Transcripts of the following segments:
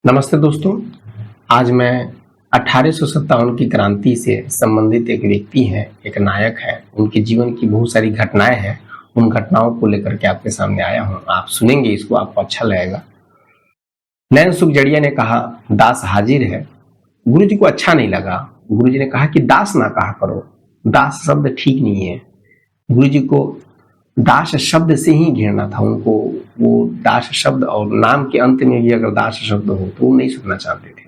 नमस्ते दोस्तों। आज मैं 1857 की क्रांति से संबंधित एक व्यक्ति हैं, एक नायक है, उनके जीवन की बहुत सारी घटनाएं हैं। उन घटनाओं को लेकर के आपके सामने आया हूं। आप सुनेंगे, इसको आपको अच्छा लगेगा। नैन सुखजड़िया ने कहा, दास हाजिर है। गुरु जी को अच्छा नहीं लगा। गुरु जी ने कहा कि दास ना कहा करो, दास शब्द ठीक नहीं है। गुरु जी को दास शब्द से ही घृणा था। उनको वो दास शब्द और नाम के अंत में भी अगर दास शब्द हो तो वो नहीं सुनना चाहते थे।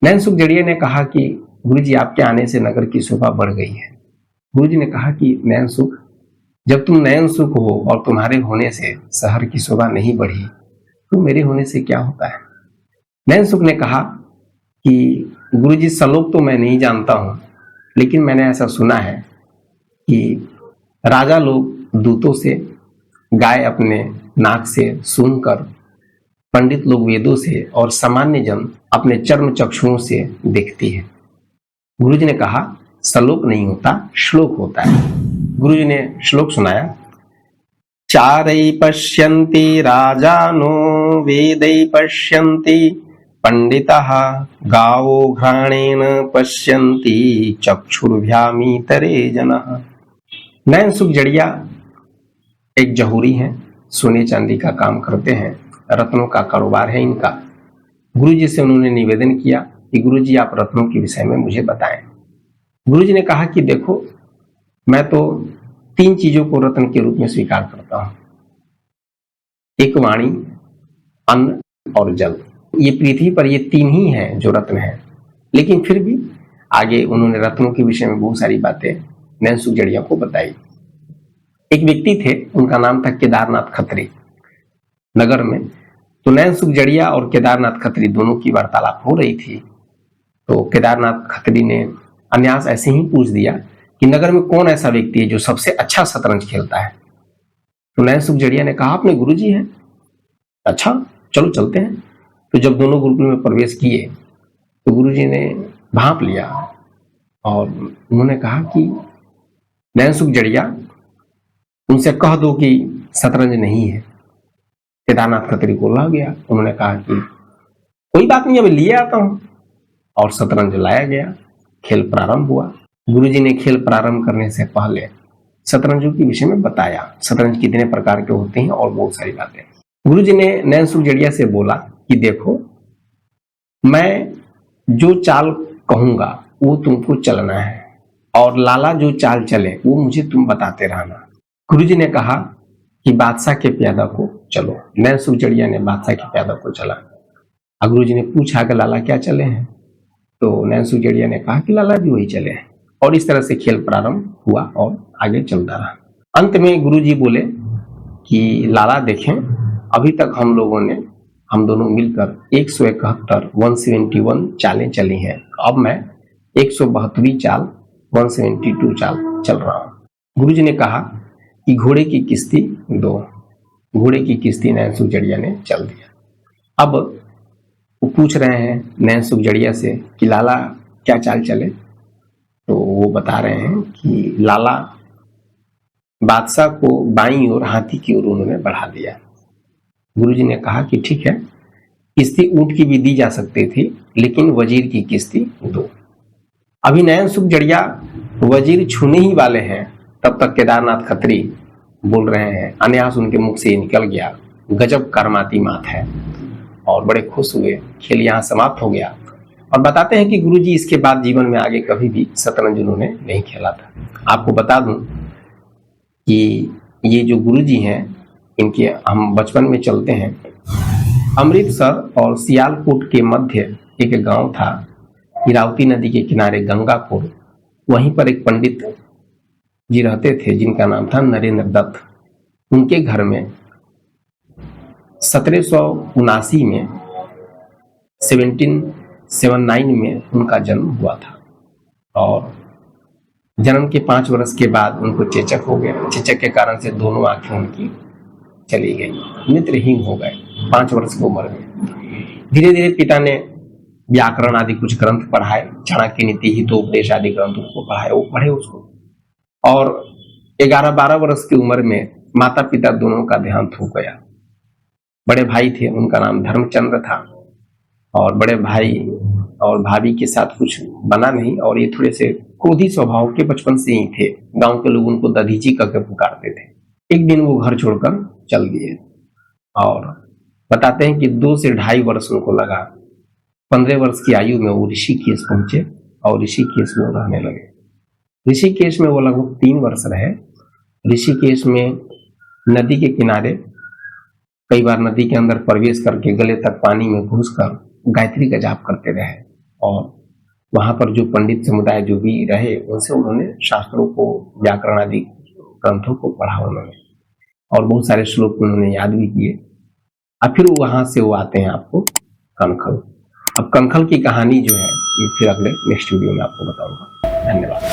नैन सुखजड़िया ने कहा कि गुरु जी, आपके आने से नगर की शोभा बढ़ गई है। गुरु जी ने कहा कि नैन सुख, जब तुम नैन सुख हो और तुम्हारे होने से शहर की शोभा नहीं बढ़ी तो मेरे होने से क्या होता है। नैन सुख ने कहा कि गुरु जी, श्लोक तो मैं नहीं जानता हूं, लेकिन मैंने ऐसा सुना है कि राजा लोग दूतों से, गाय अपने नाक से सुनकर, पंडित लोग वेदों से और सामान्य जन अपने चर्म चक्षुओं से देखती है। गुरु जी ने कहा, श्लोक नहीं होता, श्लोक होता है। गुरु जी ने श्लोक सुनाया। चारै पश्यन्ति राजानो वेदै पश्यन्ति पंडितः गावो घ्राणेन पश्यन्ति चक्षुर्भ्यामीतरे जनः। नैन सुखजड़िया एक जहूरी हैं, सोने चांदी का काम करते हैं, रत्नों का कारोबार है इनका। गुरु जी से उन्होंने निवेदन किया कि गुरु जी, आप रत्नों के विषय में मुझे बताएं। गुरु जी ने कहा कि देखो, मैं तो 3 चीजों को रत्न के रूप में स्वीकार करता हूं, एक वाणी, अन्न और जल। ये पृथ्वी पर ये 3 ही हैं जो रत्न हैं। लेकिन फिर भी आगे उन्होंने रत्नों के विषय में बहुत सारी बातें नैन सुखजड़िया को बताई। एक व्यक्ति थे, उनका नाम था केदारनाथ खत्री। नगर में तो नैन सुखजड़िया और केदारनाथ खत्री दोनों की वार्तालाप हो रही थी। तो केदारनाथ खत्री ने अन्यास ऐसे ही पूछ दिया कि नगर में कौन ऐसा व्यक्ति है जो सबसे अच्छा शतरंज खेलता है। तो नैन सुखजड़िया ने कहा, अपने गुरु जी हैं। अच्छा, चलो चलते हैं। तो जब दोनों गुरुकुल में प्रवेश किए तो गुरु जी ने भांप लिया और उन्होंने कहा कि नैन सुखजड़िया, उनसे कह दो कि शतरंज नहीं है। केदारनाथ खत्री को ला गया। उन्होंने कहा कि कोई बात नहीं, अभी लिए आता हूं। और शतरंज लाया गया। खेल प्रारंभ हुआ। गुरुजी ने खेल प्रारंभ करने से पहले शतरंजों के विषय में बताया, शतरंज कितने प्रकार के होते हैं और बहुत सारी बातें। गुरुजी ने नैन सुखजड़िया से बोला कि देखो, मैं जो चाल कहूंगा वो तुमको चलना है, और लाला जो चाल चले वो मुझे तुम बताते रहना। गुरुजी ने कहा कि बादशाह के प्यादा को चलो। नैन सुखजड़िया ने बादशाह के प्यादा को चला। गुरुजी ने पूछा कि लाला क्या चले हैं। तो नैन सुखजड़िया ने कहा कि लाला भी वही चले हैं। और इस तरह से खेल प्रारंभ हुआ और आगे चलता रहा। अंत में गुरुजी बोले कि लाला देखें, अभी तक हम दोनों मिलकर 171 चालें चली हैं। अब मैं 172वीं चाल, 172 चाल चल रहा हूं। गुरुजी ने कहा कि घोड़े की किस्ती दो। घोड़े की किस्ती नैन सुखजड़िया ने चल दिया। अब वो पूछ रहे हैं नैन सुखजड़िया से कि लाला क्या चाल चले। तो वो बता रहे हैं कि लाला बादशाह को बाईं ओर हाथी की ओर उन्होंने बढ़ा दिया। गुरुजी ने कहा कि ठीक है, किस्ती ऊंट की भी दी जा सकती थी, लेकिन वजीर की किस्ती दो। अभी नैन सुखजड़िया वजीर छूने ही वाले हैं, तब तक केदारनाथ खत्री बोल रहे हैं, अन्यास उनके मुख से निकल गया, गजब कर्माती मात है। और बड़े खुश हुए। खेल यहाँ समाप्त हो गया। और बताते हैं कि गुरुजी इसके बाद जीवन में आगे कभी भी शतरंज उन्होंने नहीं खेला था। आपको बता दूं कि ये जो गुरुजी हैं, इनके हम बचपन में चलते हैं। अमृतसर और सियालकोट के मध्य एक गांव था, इरावती नदी के किनारे गंगापुर। वहीं पर एक पंडित जी रहते थे जिनका नाम था नरेंद्र दत्त। उनके घर में 1779 में 1779 में उनका जन्म हुआ था। और जन्म के 5 वर्ष के बाद उनको चेचक हो गया। चेचक के कारण से दोनों आंखें उनकी चली गई, नेत्रहीन हो गए 5 वर्ष की उम्र में। धीरे धीरे पिता ने व्याकरण आदि कुछ ग्रंथ पढ़ाए, चाणक्य नीति, हितोपदेश आदि ग्रंथ उसको पढ़ाए, वो पढ़े उसको। और 11-12 वर्ष की उम्र में माता पिता दोनों का देहांत हो गया। बड़े भाई थे, उनका नाम धर्मचंद्र था, और बड़े भाई और भाभी के साथ कुछ बना नहीं, और ये थोड़े से क्रोधी स्वभाव के बचपन से ही थे। गांव के लोग उनको दधीची करके पुकारते थे। एक दिन वो घर छोड़कर चल गए, और बताते हैं कि 2 से ढाई वर्ष उनको लगा। 15 वर्ष की आयु में वो ऋषिकेश पहुंचे और ऋषिकेश में रहने लगे। ऋषिकेश में वो लगभग 3 वर्ष रहे। ऋषिकेश में नदी के किनारे कई बार नदी के अंदर प्रवेश करके गले तक पानी में घुसकर गायत्री का जाप करते रहे, और वहां पर जो पंडित समुदाय जो भी रहे उनसे उन्होंने शास्त्रों को, व्याकरण आदि ग्रंथों को पढ़ा उन्होंने, और बहुत सारे श्लोक उन्होंने याद भी किए। अब फिर वहां से वो आते हैं आपको कनखल। अब कनखल की कहानी जो है ये फिर अगले नेक्स्ट वीडियो में आपको बताऊंगा। धन्यवाद।